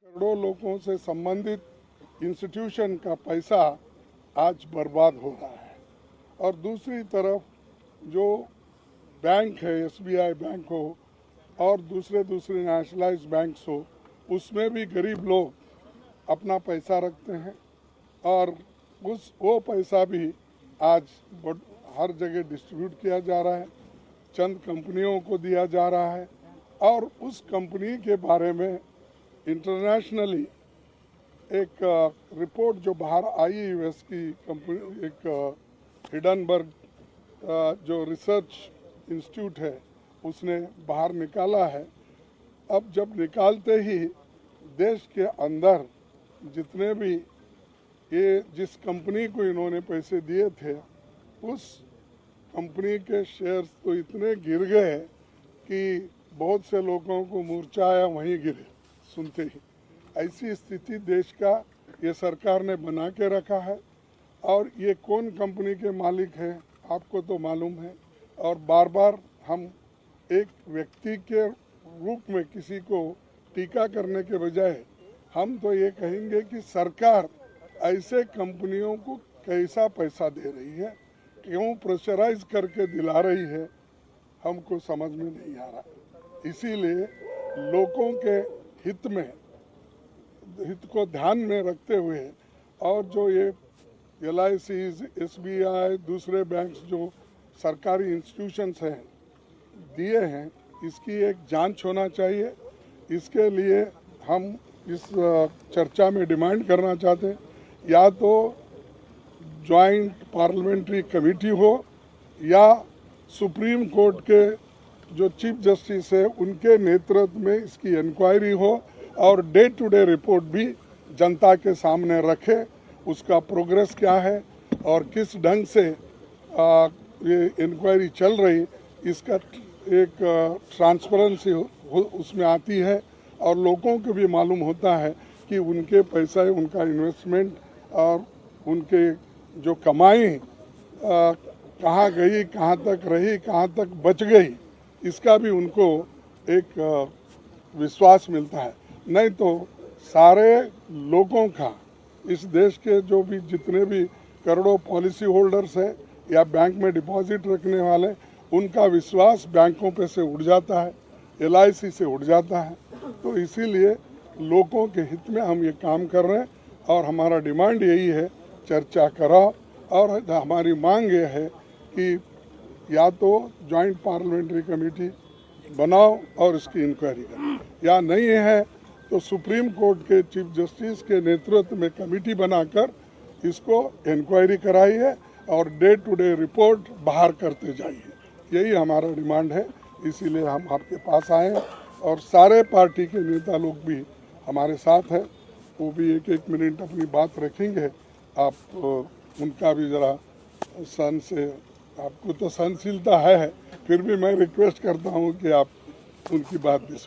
करोड़ों लोगों से संबंधित इंस्टीट्यूशन का पैसा आज बर्बाद हो रहा है और दूसरी तरफ जो बैंक है, एसबीआई बैंक हो और दूसरे नेशनलाइज बैंक्स हो, उसमें भी गरीब लोग अपना पैसा रखते हैं और वो पैसा भी आज हर जगह डिस्ट्रीब्यूट किया जा रहा है, चंद कंपनियों को दिया जा रहा है और उस कंपनी के बारे में इंटरनेशनली एक रिपोर्ट जो बाहर आई यूएस की कंपनी, एक हिडनबर्ग जो रिसर्च इंस्टीट्यूट है उसने बाहर निकाला है। अब जब निकालते ही देश के अंदर जितने भी ये जिस कंपनी को इन्होंने पैसे दिए थे उस कंपनी के शेयर्स तो इतने गिर गए कि बहुत से लोगों को मूर्छा आया, वहीं गिरे सुनते ही। ऐसी स्थिति देश का ये सरकार ने बना के रखा है और ये कौन कंपनी के मालिक है आपको तो मालूम है। और बार बार हम एक व्यक्ति के रूप में किसी को टीका करने के बजाय हम तो ये कहेंगे कि सरकार ऐसे कंपनियों को कैसा पैसा दे रही है, क्यों प्रेशराइज करके दिला रही है, हमको समझ में नहीं आ रहा। इसीलिए लोगों के हित को ध्यान में रखते हुए और जो ये LICs, SBI, दूसरे बैंक्स जो सरकारी इंस्टीट्यूशंस हैं दिए हैं, इसकी एक जांच होना चाहिए। इसके लिए हम इस चर्चा में डिमांड करना चाहते हैं या तो जॉइंट पार्लियामेंट्री कमेटी हो या सुप्रीम कोर्ट के जो चीफ जस्टिस है उनके नेतृत्व में इसकी इंक्वायरी हो और डे टू डे रिपोर्ट भी जनता के सामने रखे, उसका प्रोग्रेस क्या है और किस ढंग से ये इंक्वायरी चल रही, इसका एक ट्रांसपेरेंसी उसमें आती है और लोगों को भी मालूम होता है कि उनके पैसा, उनका इन्वेस्टमेंट और उनके जो कमाई कहाँ गई, कहाँ तक रही, कहाँ तक बच गई, इसका भी उनको एक विश्वास मिलता है। नहीं तो सारे लोगों का, इस देश के जो भी जितने भी करोड़ों पॉलिसी होल्डर्स हैं या बैंक में डिपॉजिट रखने वाले, उनका विश्वास बैंकों पे से उड़ जाता है, LIC से उड़ जाता है। तो इसीलिए लोगों के हित में हम ये काम कर रहे हैं और हमारा डिमांड यही है, चर्चा कराओ और हमारी मांग ये है कि या तो जॉइंट पार्लियामेंट्री कमेटी बनाओ और इसकी इंक्वायरी करो, या नहीं है तो सुप्रीम कोर्ट के चीफ जस्टिस के नेतृत्व में कमेटी बनाकर इसको इंक्वायरी कराइए और डे टू डे रिपोर्ट बाहर करते जाइए। यही हमारा डिमांड है। इसीलिए हम आपके पास आए हैं और सारे पार्टी के नेता लोग भी हमारे साथ हैं, वो भी एक एक मिनट अपनी बात रखेंगे। आप उनका भी ज़रा सन से, आपको तो सहनशीलता है, फिर भी मैं रिक्वेस्ट करता हूँ कि आप उनकी बात भी सुनें।